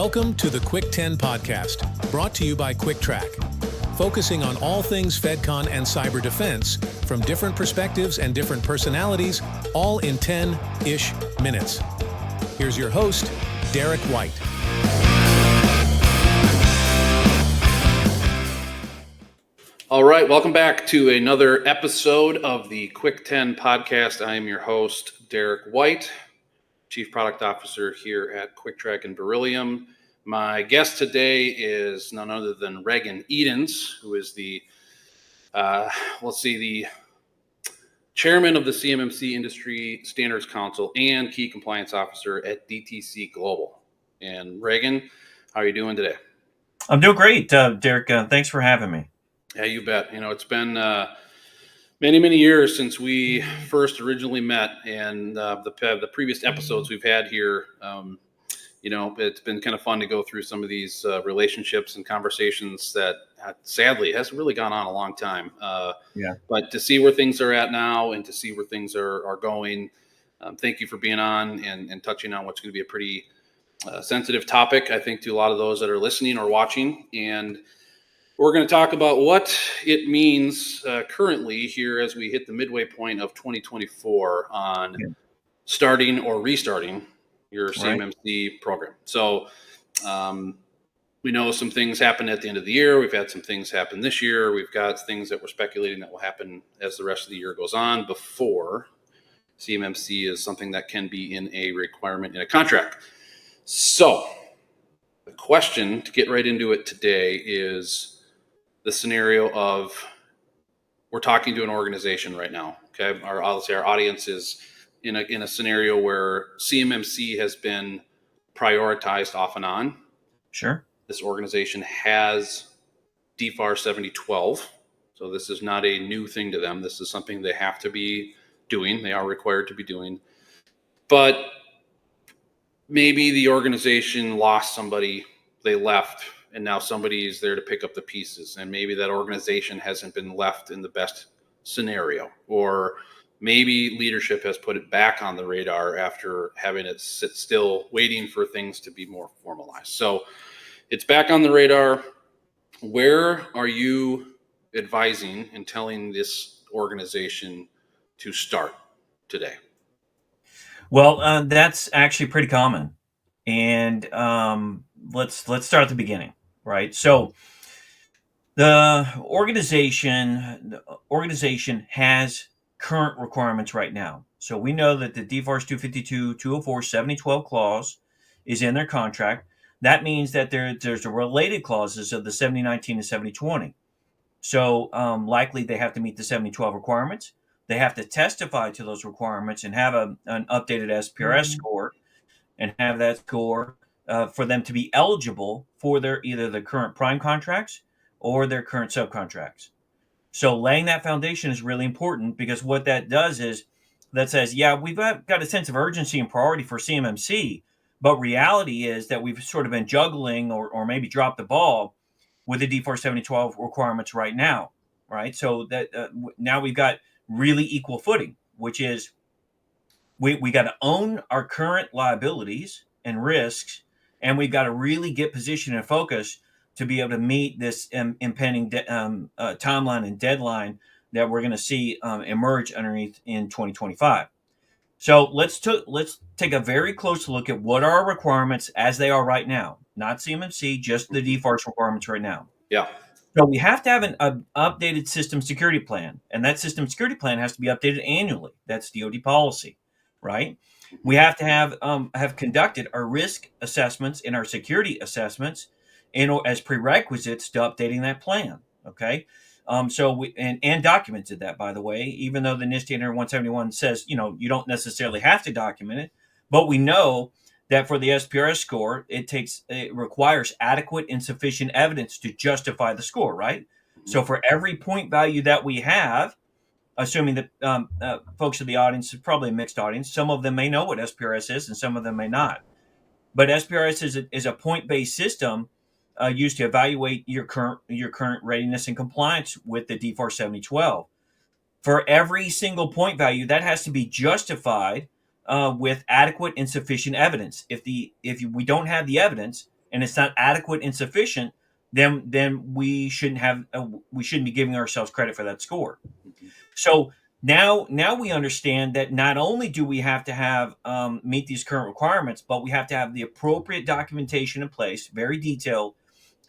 Welcome to the Quick 10 podcast, brought to you by Quick Track, focusing on all things FedCon and cyber defense from different perspectives and different personalities, all in 10-ish minutes. Here's your host, Derek White. All right, welcome back to another episode of the Quick 10 podcast. I am your host, Derek White, Chief Product Officer here at Quick Track and Beryllium. My guest today is none other than Regan Edens, who is the chairman of the CMMC Industry Standards Council and Key Compliance Officer at DTC Global. And Regan, how are you doing today? I'm doing great, Derek. Thanks for having me. Yeah, you bet. You know, it's been many years since we first originally met, and the previous episodes we've had here, it's been kind of fun to go through some of these relationships and conversations that sadly hasn't really gone on a long time. But to see where things are at now and to see where things are going, thank you for being on and touching on what's going to be a pretty sensitive topic, I think, to a lot of those that are listening or watching. And we're going to talk about what it means currently here as we hit the midway point of 2024 on starting or restarting your CMMC program. So we know some things happened at the end of the year. We've had some things happen this year. We've got things that we're speculating that will happen as the rest of the year goes on before CMMC is something that can be in a requirement in a contract. So the question to get right into it today is the scenario of we're talking to an organization right now. Okay, our audience is in a scenario where CMMC has been prioritized off and on. Sure. This organization has DFAR 7012, so this is not a new thing to them. This is something they have to be doing. They are required to be doing. But maybe the organization lost somebody, they left, and now somebody is there to pick up the pieces. And maybe that organization hasn't been left in the best scenario. Or maybe leadership has put it back on the radar after having it sit still, waiting for things to be more formalized. So it's back on the radar. Where are you advising and telling this organization to start today? Well, that's actually pretty common. And let's start at the beginning. Right. So the organization has current requirements right now. So we know that the DFARS 252, 204, 7012 clause is in their contract. That means that there's the related clauses of the 7019 and 7020. So likely they have to meet the 7012 requirements. They have to testify to those requirements and have an updated SPRS score and have that score for them to be eligible for either the current prime contracts or their current subcontracts. So laying that foundation is really important, because what that does is that says, we've got a sense of urgency and priority for CMMC, but reality is that we've sort of been juggling or maybe dropped the ball with the DFAR 7012 requirements right now, right? So that now we've got really equal footing, which is we got to own our current liabilities and risks, and we've got to really get position and focus to be able to meet this impending timeline and deadline that we're going to see emerge underneath in 2025. So let's take a very close look at what are our requirements as they are right now, not CMMC, just the DFARS requirements right now. Yeah. So we have to have an updated system security plan, and that system security plan has to be updated annually. That's DoD policy, right? We have to have conducted our risk assessments and our security assessments as prerequisites to updating that plan. Okay, so we and documented that, by the way, even though the NIST Standard 171 says you don't necessarily have to document it, but we know that for the SPRS score, it requires adequate and sufficient evidence to justify the score, right? So for every point value that we have, assuming that folks in the audience is probably a mixed audience, some of them may know what SPRS is and some of them may not. But SPRS is a point-based system used to evaluate your current readiness and compliance with the DFAR 7012. For every single point value, that has to be justified with adequate and sufficient evidence. If we don't have the evidence, and it's not adequate and sufficient, then we shouldn't be giving ourselves credit for that score. So now we understand that not only do we have to have meet these current requirements, but we have to have the appropriate documentation in place, very detailed,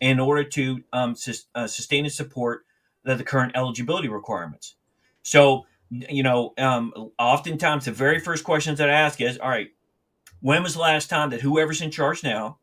in order to sustain and support the current eligibility requirements. So, oftentimes the very first questions that I ask is, all right, when was the last time that whoever's in charge now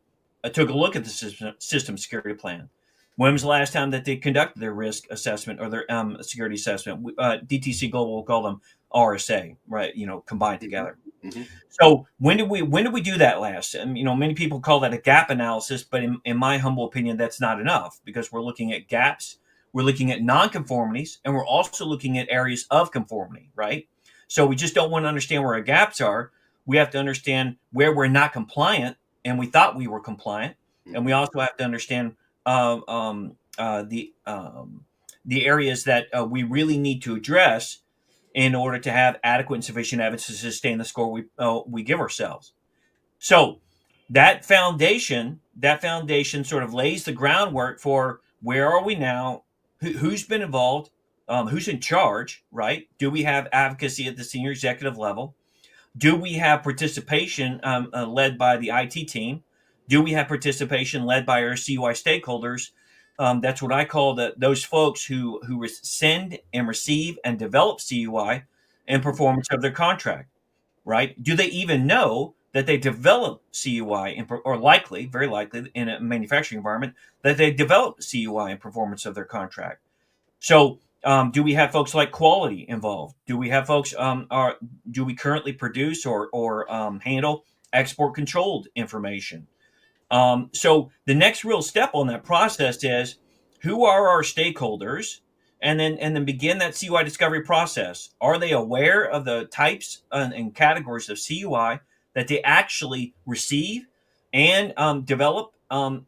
took a look at the system security plan? When was the last time that they conducted their risk assessment or their security assessment? DTC Global will call them RSA, right? Combined together. Mm-hmm. So when did we do that last? And many people call that a gap analysis, but in my humble opinion, that's not enough, because we're looking at gaps, we're looking at nonconformities, and we're also looking at areas of conformity, right? So we just don't want to understand where our gaps are. We have to understand where we're not compliant, and we thought we were compliant, and we also have to understand the areas that we really need to address in order to have adequate and sufficient evidence to sustain the score we give ourselves. So that foundation sort of lays the groundwork for where are we now, who's been involved, who's in charge, right? Do we have advocacy at the senior executive level? Do we have participation led by the IT team? Do we have participation led by our CUI stakeholders? That's what I call those folks who send and receive and develop CUI and performance of their contract, right? Do they even know that they develop CUI or very likely in a manufacturing environment that they develop CUI and performance of their contract? So do we have folks like quality involved? Do we have folks do we currently produce or handle export controlled information? So the next real step on that process is, who are our stakeholders, and then begin that CUI discovery process. Are they aware of the types and categories of CUI that they actually receive and develop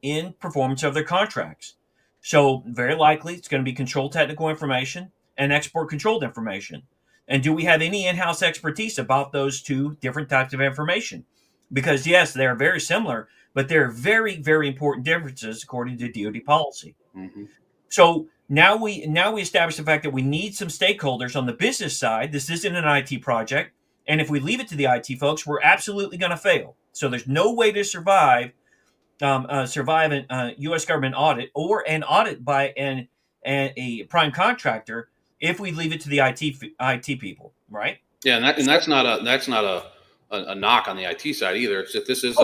in performance of their contracts? So very likely it's going to be control technical information and export controlled information. And do we have any in-house expertise about those two different types of information? Because yes, they are very similar, but there are very, very important differences according to DoD policy. Mm-hmm. So now we establish the fact that we need some stakeholders on the business side. This isn't an IT project, and if we leave it to the IT folks, we're absolutely going to fail. So there's no way to survive a U.S. government audit or an audit by a prime contractor if we leave it to the IT people, right? Yeah, and that's not a knock on the IT side either. It's that this is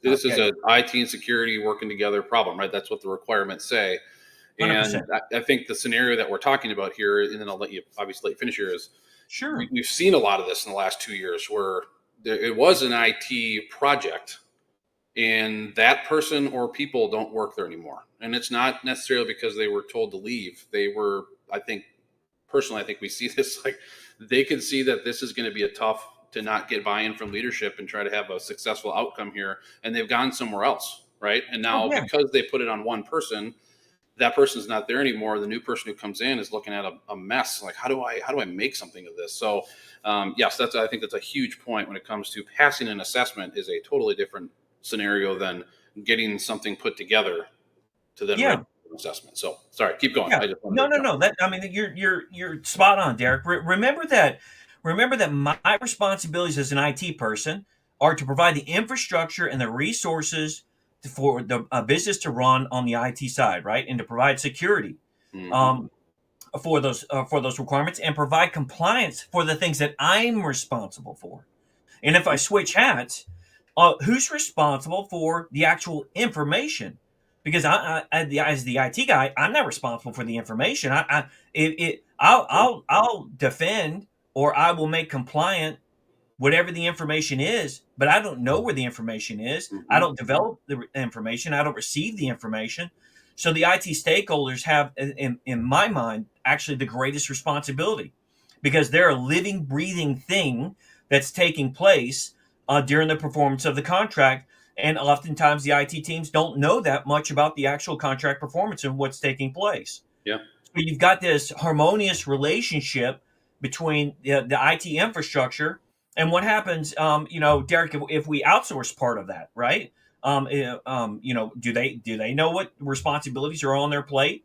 this is a IT and security working together problem, right? That's what the requirements say. 100%. And I think the scenario that we're talking about here, and then I'll let you finish here, is sure. We've seen a lot of this in the last 2 years where it was an IT project, and that person or people don't work there anymore. And it's not necessarily because they were told to leave. They were, I think we see this, like, they could see that this is going to be tough to not get buy-in from leadership and try to have a successful outcome here. And they've gone somewhere else, right? And now because they put it on one person, that person's not there anymore. The new person who comes in is looking at a mess. Like, how do I make something of this? So yes, I think that's a huge point when it comes to passing an assessment is a totally different scenario than getting something put together to then write an assessment. So sorry, keep going. Yeah. No. You're spot on, Derek. Remember that my responsibilities as an IT person are to provide the infrastructure and the resources for the business to run on the IT side, right, and to provide security for those requirements and provide compliance for the things that I'm responsible for. And if I switch hats, who's responsible for the actual information? Because as the IT guy, I'm not responsible for the information. I'll defend, or I will make compliant whatever the information is, but I don't know where the information is. Mm-hmm. I don't develop the information. I don't receive the information. So the IT stakeholders have, in my mind, actually the greatest responsibility, because they're a living, breathing thing that's taking place during the performance of the contract. And oftentimes the IT teams don't know that much about the actual contract performance and what's taking place. Yeah. So you've got this harmonious relationship between the IT infrastructure and what happens, Derek, if we outsource part of that, right? Do they know what responsibilities are on their plate?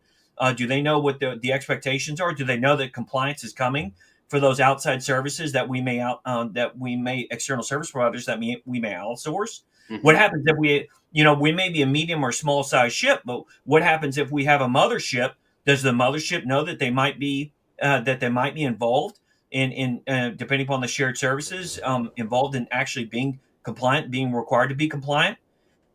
Do they know what the expectations are? Do they know that compliance is coming for those outside services that we may external service providers that we may outsource? What Mm-hmm. happens if we may be a medium or small size ship, but what happens if we have a mothership? Does the mothership know that they might be involved in depending upon the shared services, involved in actually being compliant, being required to be compliant?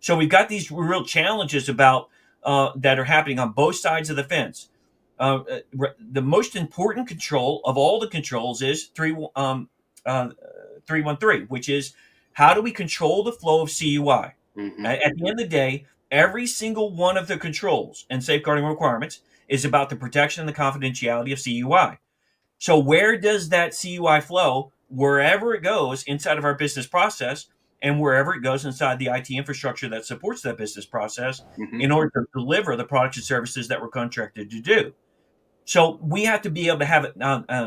So we've got these real challenges about that are happening on both sides of the fence. The most important control of all the controls is 313, which is how do we control the flow of CUI? Mm-hmm. At the end of the day, every single one of the controls and safeguarding requirements is about the protection and the confidentiality of CUI. So where does that CUI flow? Wherever it goes inside of our business process and wherever it goes inside the IT infrastructure that supports that business process Mm-hmm. in order to deliver the products and services that we're contracted to do. So we have to be able to have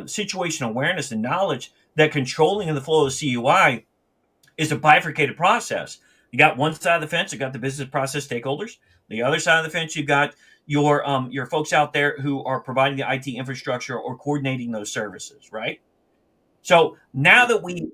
situational awareness and knowledge that controlling the flow of CUI is a bifurcated process. You got one side of the fence, you got the business process stakeholders. The other side of the fence, you got your folks out there who are providing the IT infrastructure or coordinating those services, right? So now that we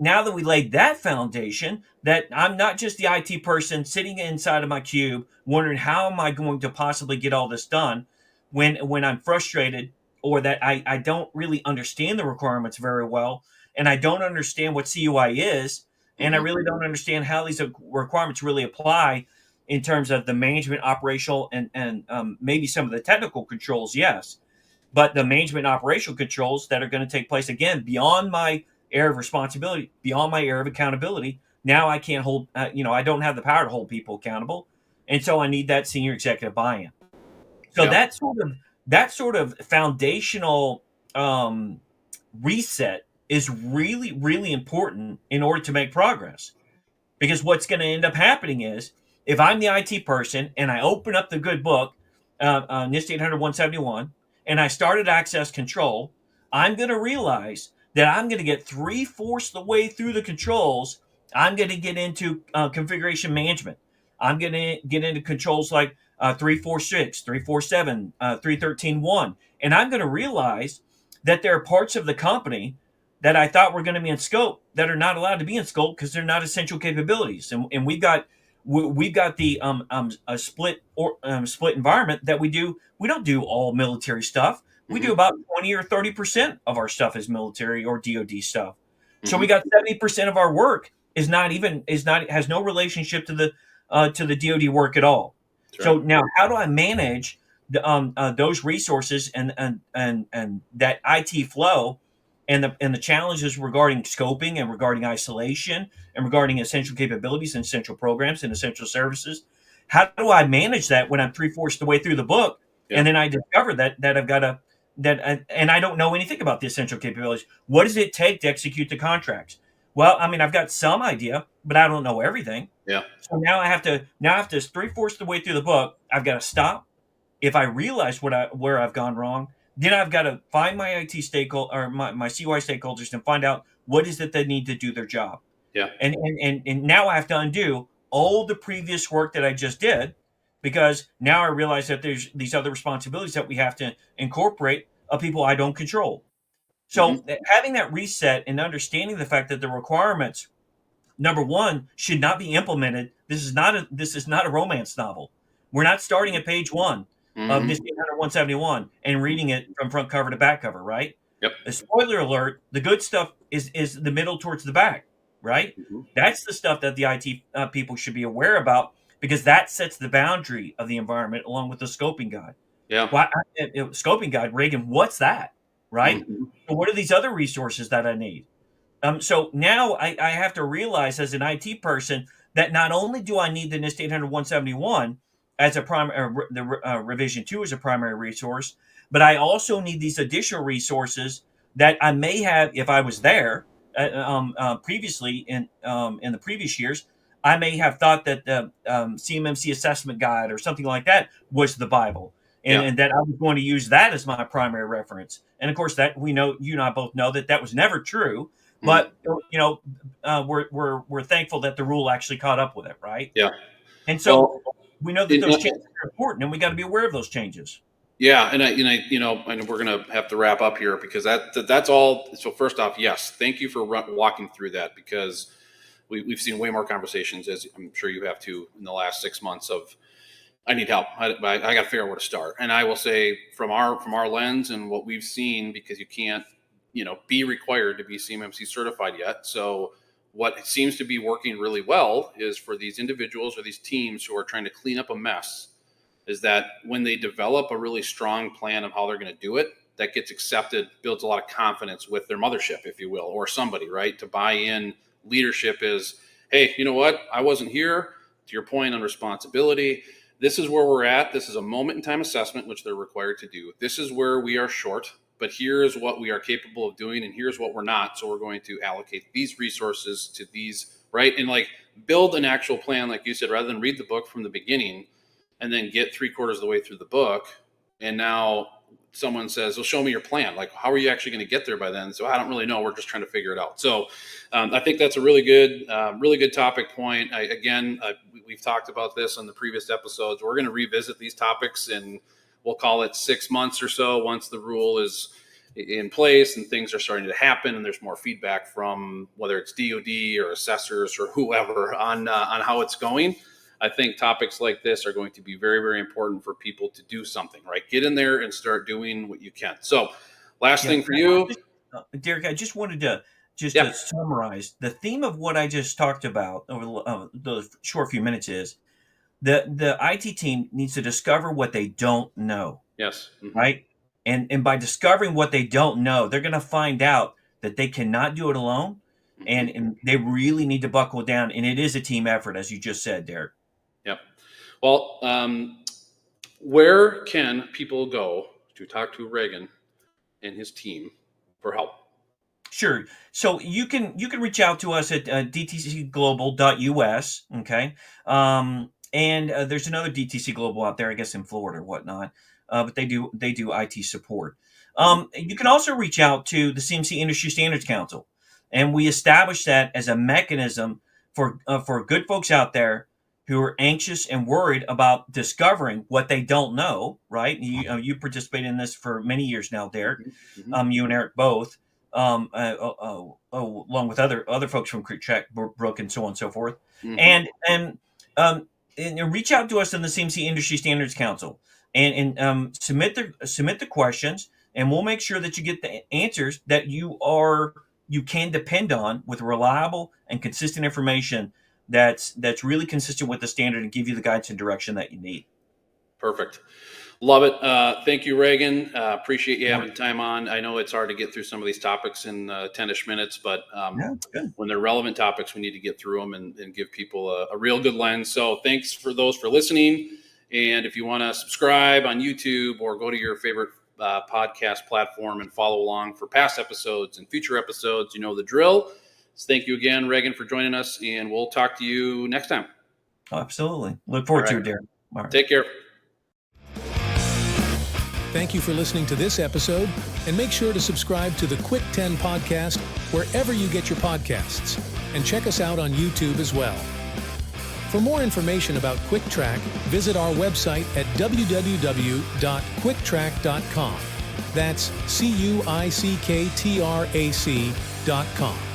laid that foundation, that I'm not just the IT person sitting inside of my cube wondering how am I going to possibly get all this done when I'm frustrated or that I don't really understand the requirements very well and I don't understand what CUI is and I Mm-hmm. really don't understand how these requirements really apply in terms of the management, operational, and maybe some of the technical controls. Yes, but the management and operational controls that are going to take place again beyond my area of responsibility, beyond my area of accountability. Now I can't hold, I don't have the power to hold people accountable, and so I need that senior executive buy-in. So Yeah. that sort of foundational um, reset is really really important in order to make progress. Because what's going to end up happening is if I'm the IT person and I open up the good book, NIST 800-171, and I started access control, I'm going to realize that I'm going to get three-fourths the way through the controls. I'm going to get into configuration management. I'm going to get into controls like 346, 347, 313.1. And I'm going to realize that there are parts of the company that I thought were going to be in scope that are not allowed to be in scope because they're not essential capabilities. And we've got the a split environment that we do. We don't do all military stuff. We Mm-hmm. do about 20 or 30% of our stuff is military or DoD stuff. So Mm-hmm. we got 70% of our work has no relationship to the DoD work at all. That's So right. now, how do I manage those resources and that IT flow and the challenges regarding scoping and regarding isolation and regarding essential capabilities and essential programs and essential services? How do I manage that when I'm three-fourths the way through the book Yeah. and then I discover that I've got to and I don't know anything about the essential capabilities? What does it take to execute the contracts? Well, I mean, I've got some idea, but I don't know everything. Yeah. So now I have to three-fourths the way through the book. I've got to stop. If I realize where I've gone wrong, then I've got to find my IT stakeholder or my CY stakeholders and find out what is it they need to do their job. Yeah. And now I have to undo all the previous work that I just did because now I realize that there's these other responsibilities that we have to incorporate of people I don't control. So Mm-hmm. having that reset and understanding the fact that the requirements, number one, should not be implemented. This is not a romance novel. We're not starting at page one of Mm-hmm. NIST 800-171 and reading it from front cover to back cover, right? Yep. A spoiler alert: the good stuff is the middle towards the back, right? Mm-hmm. That's the stuff that the IT people should be aware about because that sets the boundary of the environment along with the scoping guide. Yeah. Well, scoping guide, Reagan, what's that, right? Mm-hmm. So what are these other resources that I need? So now I have to realize as an IT person that not only do I need the NIST 800-171 as a primary, revision 2 as a primary resource, but I also need these additional resources that I may have if I was there previously in the previous years. I may have thought that the CMMC assessment guide or something like that was the Bible, and, Yeah. and that I was going to use that as my primary reference. And of course, that we know you and I both know that was never true. Mm-hmm. But we're thankful that the rule actually caught up with it, right? Yeah. And so Well, we know that those changes are important, and we got to be aware of those changes. yeah, and and we're gonna have to wrap up here because that's all. So first off, yes, thank you for walking through that, because we've seen way more conversations, as I'm sure you have too, in the last 6 months of, I need help. I got to figure out where to start. And I will say from our lens and what we've seen, because you can't, be required to be CMMC certified yet. So what seems to be working really well is for these individuals or these teams who are trying to clean up a mess, is that when they develop a really strong plan of how they're going to do it, that gets accepted, builds a lot of confidence with their mothership, if you will, or somebody, right? To buy in. Leadership is, hey, you know what? I wasn't here. To your point on responsibility, this is where we're at. This is a moment in time assessment, which they're required to do. This is where we are short, but here is what we are capable of doing, and here's what we're not. So we're going to allocate these resources to these, right? And build an actual plan, like you said, rather than read the book from the beginning and then get 3/4 of the way through the book. And now someone says, well, show me your plan. How are you actually going to get there by then? So I don't really know. We're just trying to figure it out. So I think that's a really good topic point. We've talked about this on the previous episodes. We're going to revisit these topics, and we'll call it 6 months or so once the rule is in place and things are starting to happen and there's more feedback from whether it's DOD or assessors or whoever on how it's going. I think topics like this are going to be very, very important for people to do something, right? Get in there and start doing what you can. So last thing for you. Derek, I just wanted to to summarize the theme of what I just talked about over the short few minutes is the IT team needs to discover what they don't know. Yes. Mm-hmm. Right. And by discovering what they don't know, they're going to find out that they cannot do it alone. Mm-hmm. And they really need to buckle down. And it is a team effort, as you just said, Derek. Yep. Well, where can people go to talk to Regan and his team for help? Sure. So you can reach out to us at dtcglobal.us. Okay. And there's another DTC Global out there, I guess, in Florida or whatnot. But they do IT support. You can also reach out to the CMC Industry Standards Council, and we established that as a mechanism for good folks out there who are anxious and worried about discovering what they don't know, right? You participate in this for many years now, Derek. Mm-hmm. You and Eric both, along with other folks from Cuick, Brook, and so on and so forth. Mm-hmm. And reach out to us in the CMC Industry Standards Council and submit the questions, and we'll make sure that you get the answers that you can depend on with reliable and consistent information that's really consistent with the standard and give you the guidance and direction that you need. Perfect. Love it. Thank you, Regan. Appreciate you having time on. I know it's hard to get through some of these topics in 10-ish minutes, but when they're relevant topics, we need to get through them and give people a real good lens. So thanks for those for listening. And if you want to subscribe on YouTube or go to your favorite podcast platform and follow along for past episodes and future episodes, you know the drill. So thank you again, Regan, for joining us, and we'll talk to you next time. Oh, absolutely. Look forward to it, Darren. All right. Take care. Thank you for listening to this episode, and make sure to subscribe to the Cuick 10 podcast wherever you get your podcasts, and check us out on YouTube as well. For more information about QuickTrack, visit our website at www.cuicktrack.com. That's CuickTrac.com.